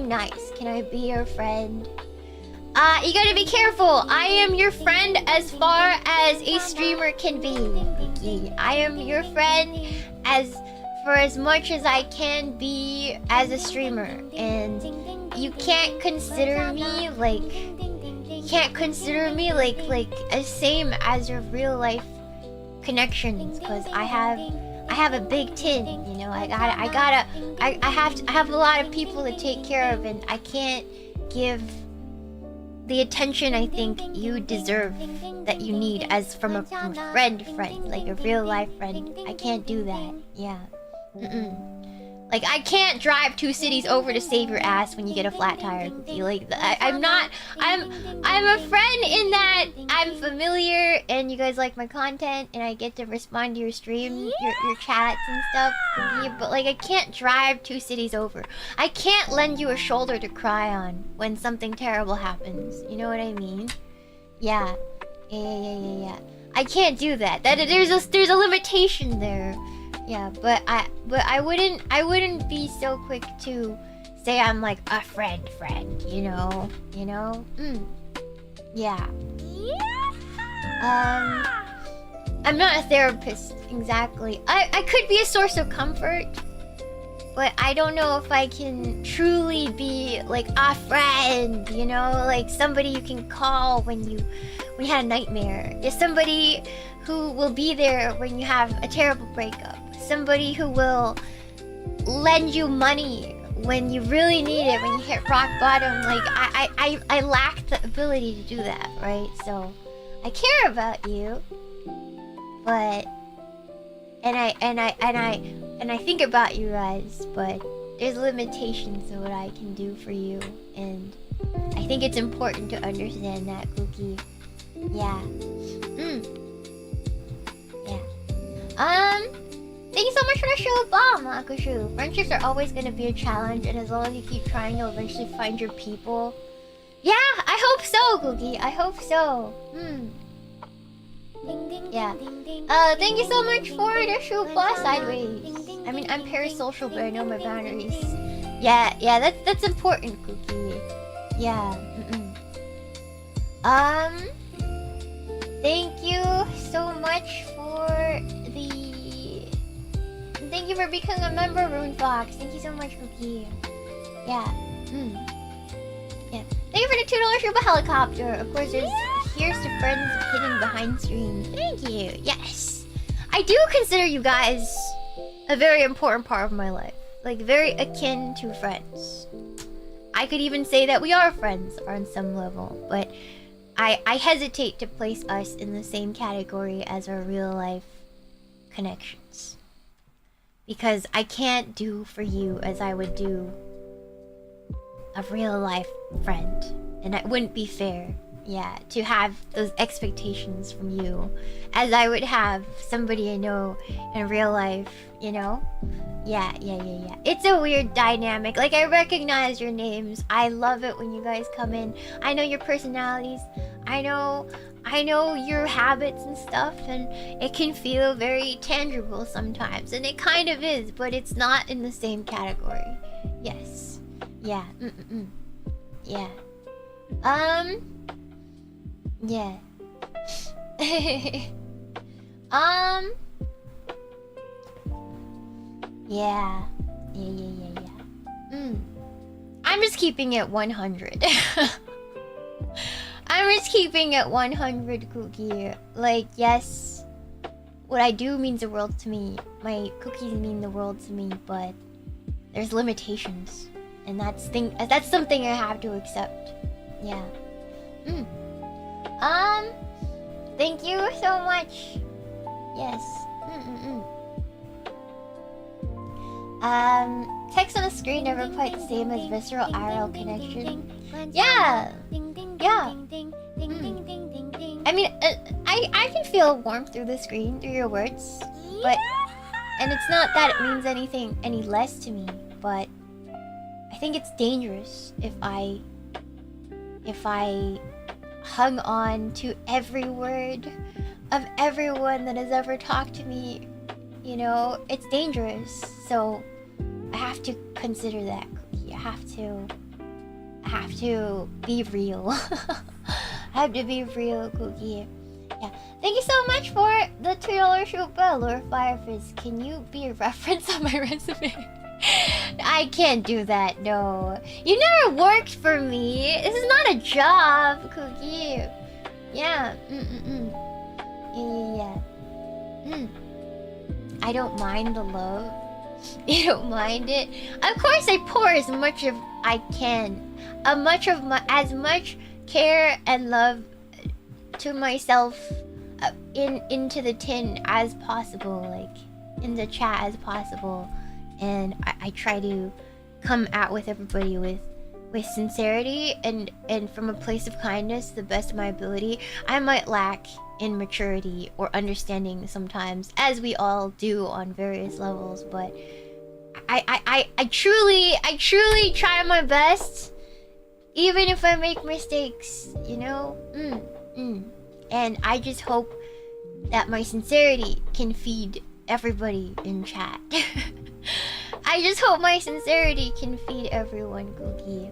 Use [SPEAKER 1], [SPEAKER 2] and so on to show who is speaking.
[SPEAKER 1] nice. Can I be your friend? You gotta be careful. I am your friend as far as a streamer can be. I am your friend for as much as I can be as a streamer, and you can't consider me like as same as your real life connections, because I have a big tin, you know. I have a lot of people to take care of, and I can't give the attention I think you deserve, that you need as from a friend, like a real life friend. I can't do that. Yeah. Like, I can't drive 2 cities over to save your ass when you get a flat tire. Like, I'm a friend in that I'm familiar and you guys like my content and I get to respond to your stream, your chats and stuff. Yeah, but like, I can't drive 2 cities over. I can't lend you a shoulder to cry on when something terrible happens. You know what I mean? Yeah. Yeah. I can't do that. There's a limitation there. Yeah, but I wouldn't be so quick to say I'm like a friend, you know? Yeah. I'm not a therapist exactly. I could be a source of comfort, but I don't know if I can truly be like a friend, you know, like somebody you can call when you had a nightmare. Is somebody who will be there when you have a terrible breakup. Somebody who will lend you money when you really need it, when you hit rock bottom. Like, I lack the ability to do that, right? So I care about you, but and I think about you guys, but there's limitations to what I can do for you, and I think it's important to understand that, Cookie. Yeah. Yeah. Thank you so much for the show, Bomb, Akushu. Friendships are always going to be a challenge, and as long as you keep trying, you'll eventually find your people. Yeah, I hope so, Cookie. I hope so. Yeah. Thank you so much for the show, Boss Sideways. I mean, I'm parasocial, but I know my boundaries. Yeah, that's important, Cookie. Yeah. Thank you so much for the... Thank you for becoming a member, Rune Fox. Thank you so much, Cookie. Yeah. Yeah. Thank you for the $2 Shuba helicopter. Of course, here's to friends hidden behind screens. Thank you. Yes. I do consider you guys a very important part of my life. Like, very akin to friends. I could even say that we are friends on some level, but I hesitate to place us in the same category as our real life connections. Because I can't do for you as I would do a real life friend. And it wouldn't be fair, yeah, to have those expectations from you as I would have somebody I know in real life, you know? Yeah. It's a weird dynamic. Like, I recognize your names. I love it when you guys come in. I know your personalities. I know your habits and stuff, and it can feel very tangible sometimes, and it kind of is, but it's not in the same category. Yes. Yeah. Yeah. Yeah. Yeah. I'm just keeping it 100. I'm just keeping it 100, Cookie. Like, yes, what I do means the world to me. My cookies mean the world to me, but there's limitations, and that's something I have to accept. Yeah. Thank you so much. Yes. Text on the screen never quite the same as visceral IRL connection. Yeah. Yeah. I mean, I can feel warmth through the screen, through your words, but and it's not that it means anything any less to me, but I think it's dangerous if I hung on to every word of everyone that has ever talked to me. You know, it's dangerous. So I have to consider that, Cookie. I have to have to be real. I have to be real, Cookie. Yeah. Thank you so much for the $2 super, Lord Firefist. Can you be a reference on my resume? I can't do that, no. You never worked for me. This is not a job, Cookie. Yeah. Yeah. I don't mind the love. You don't mind it? Of course I pour as much of I can. As much care and love to myself into the tin as possible, like in the chat as possible. And I try to come out with everybody with sincerity and from a place of kindness to the best of my ability. I might lack in maturity or understanding sometimes, as we all do on various levels, but I truly try my best, even if I make mistakes, you know? And I just hope that my sincerity can feed everybody in chat. I just hope my sincerity can feed everyone, Cookie.